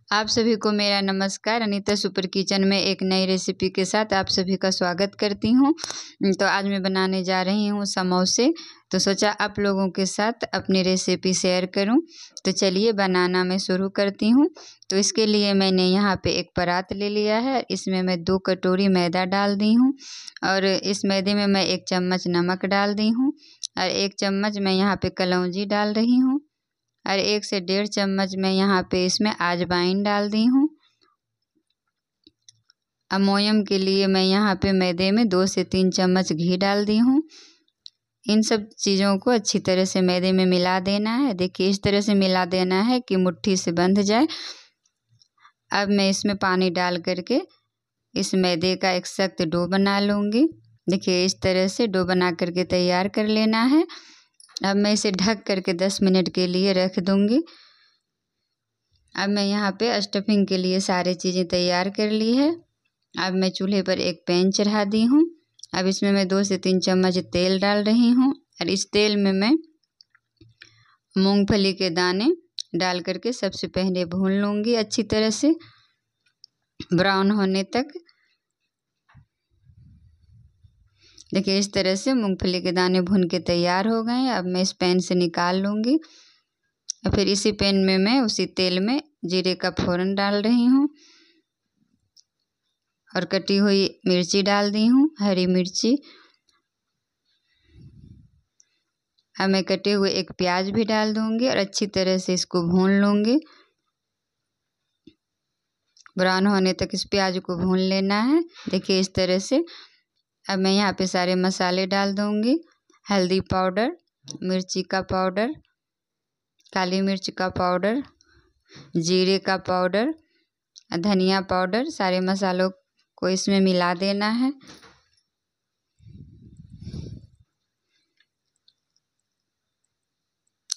आप सभी को मेरा नमस्कार। अनीता सुपर किचन में एक नई रेसिपी के साथ आप सभी का स्वागत करती हूँ। तो आज मैं बनाने जा रही हूँ समोसे। तो सोचा आप लोगों के साथ अपनी रेसिपी शेयर करूँ। तो चलिए बनाना मैं शुरू करती हूँ। तो इसके लिए मैंने यहाँ पे एक परात ले लिया है। इसमें मैं 2 कटोरी मैदा डाल दी हूँ और इस मैदे में मैं 1 चम्मच नमक डाल दी हूँ और 1 चम्मच मैं यहाँ पे कलौंजी डाल रही हूँ और 1 से 1.5 चम्मच मैं यहाँ पे इसमें अजवाइन डाल दी हूँ। अमोयम के लिए मैं यहाँ पे मैदे में 2 से 3 चम्मच घी डाल दी हूँ। इन सब चीज़ों को अच्छी तरह से मैदे में मिला देना है। देखिए इस तरह से मिला देना है कि मुट्ठी से बंध जाए। अब मैं इसमें पानी डाल करके इस मैदे का एक सख्त डो बना लूँगी। देखिए इस तरह से डो बना करके तैयार कर लेना है। अब मैं इसे ढक करके 10 मिनट के लिए रख दूँगी। अब मैं यहाँ पे स्टफिंग के लिए सारी चीज़ें तैयार कर ली है। अब मैं चूल्हे पर एक पैन चढ़ा दी हूँ। अब इसमें मैं 2 से 3 चम्मच तेल डाल रही हूँ और इस तेल में मैं मूंगफली के दाने डाल करके सबसे पहले भून लूँगी अच्छी तरह से ब्राउन होने तक। देखिए इस तरह से मूंगफली के दाने भून के तैयार हो गए। अब मैं इस पैन से निकाल लूँगी और फिर इसी पैन में मैं उसी तेल में जीरे का फोड़न डाल रही हूँ और कटी हुई मिर्ची डाल दी हूँ, हरी मिर्ची। अब मैं कटे हुए एक प्याज भी डाल दूँगी और अच्छी तरह से इसको भून लूँगी। ब्राउन होने तक इस प्याज को भून लेना है। देखिए इस तरह से। अब मैं यहाँ पे सारे मसाले डाल दूँगी। हल्दी पाउडर, मिर्ची का पाउडर, काली मिर्च का पाउडर, जीरे का पाउडर, धनिया पाउडर, सारे मसालों को इसमें मिला देना है।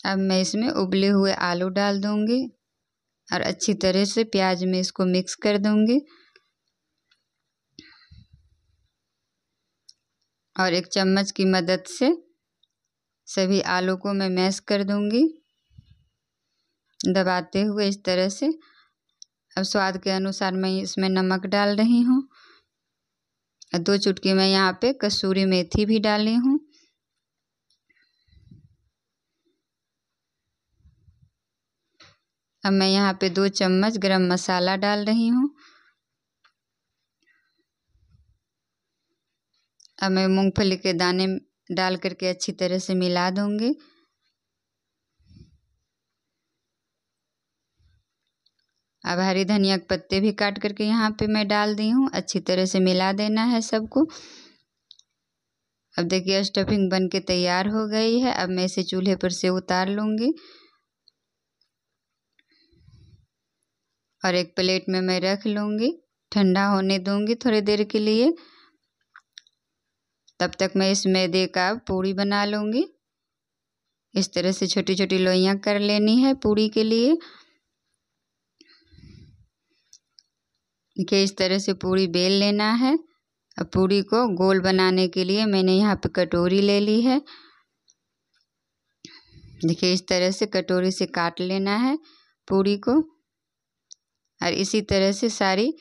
अब मैं इसमें उबले हुए आलू डाल दूँगी और अच्छी तरह से प्याज में इसको मिक्स कर दूँगी और एक चम्मच की मदद से सभी आलू को मैं मैश कर दूँगी दबाते हुए इस तरह से। अब स्वाद के अनुसार मैं इसमें नमक डाल रही हूँ और 2 चुटकी मैं यहाँ पे कसूरी मेथी भी डाली हूँ। अब मैं यहाँ पे 2 चम्मच गरम मसाला डाल रही हूँ। अब मैं मूंगफली के दाने डाल करके अच्छी तरह से मिला दूँगी। अब हरी धनिया के पत्ते भी काट करके यहाँ पे मैं डाल दी हूँ। अच्छी तरह से मिला देना है सबको। अब देखिए स्टफिंग बन के तैयार हो गई है। अब मैं इसे चूल्हे पर से उतार लूँगी और एक प्लेट में मैं रख लूँगी। ठंडा होने दूँगी थोड़ी देर के लिए। तब तक मैं इस मैदे का पूड़ी बना लूँगी। इस तरह से छोटी छोटी लोइयाँ कर लेनी है पूड़ी के लिए। देखिए इस तरह से पूड़ी बेल लेना है। अब पूड़ी को गोल बनाने के लिए मैंने यहाँ पे कटोरी ले ली है। देखिए इस तरह से कटोरी से काट लेना है पूड़ी को और इसी तरह से सारी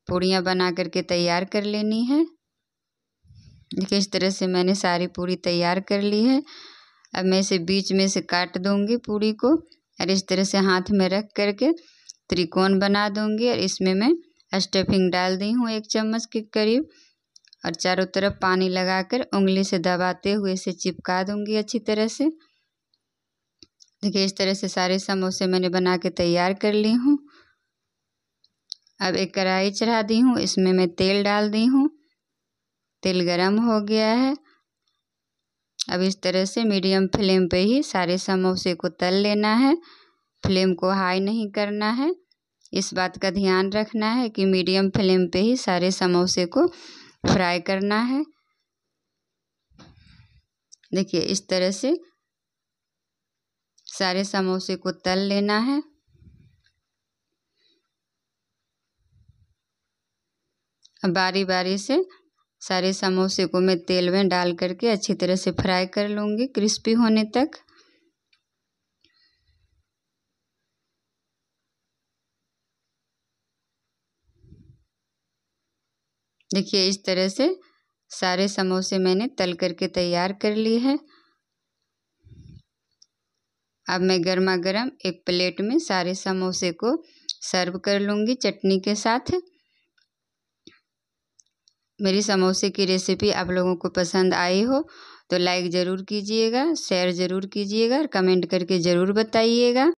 पूड़ियाँ बना करके तैयार कर लेनी है। देखिए इस तरह से मैंने सारी पूड़ी तैयार कर ली है। अब मैं इसे बीच में से काट दूँगी पूड़ी को और इस तरह से हाथ में रख करके त्रिकोण बना दूँगी और इसमें मैं स्टफिंग डाल दी हूँ 1 चम्मच के करीब और चारों तरफ पानी लगाकर उंगली से दबाते हुए इसे चिपका दूँगी अच्छी तरह से। देखिए इस तरह से सारे समोसे मैंने बना के तैयार कर ली हूँ। अब एक कढ़ाई चढ़ा दी हूँ, इसमें मैं तेल डाल दी हूँ। तेल गरम हो गया है। अब इस तरह से मीडियम फ्लेम पे ही सारे समोसे को तल लेना है। फ्लेम को हाई नहीं करना है। इस बात का ध्यान रखना है कि मीडियम फ्लेम पे ही सारे समोसे को फ्राई करना है। देखिए इस तरह से सारे समोसे को तल लेना है। अब बारी बारी से सारे समोसे को मैं तेल में डाल करके अच्छी तरह से फ्राई कर लूँगी क्रिस्पी होने तक। देखिए इस तरह से सारे समोसे मैंने तल करके तैयार कर लिए हैं। अब मैं गर्मा गर्म एक प्लेट में सारे समोसे को सर्व कर लूँगी चटनी के साथ। मेरी समोसे की रेसिपी आप लोगों को पसंद आई हो तो लाइक ज़रूर कीजिएगा, शेयर ज़रूर कीजिएगा और कमेंट करके ज़रूर बताइएगा।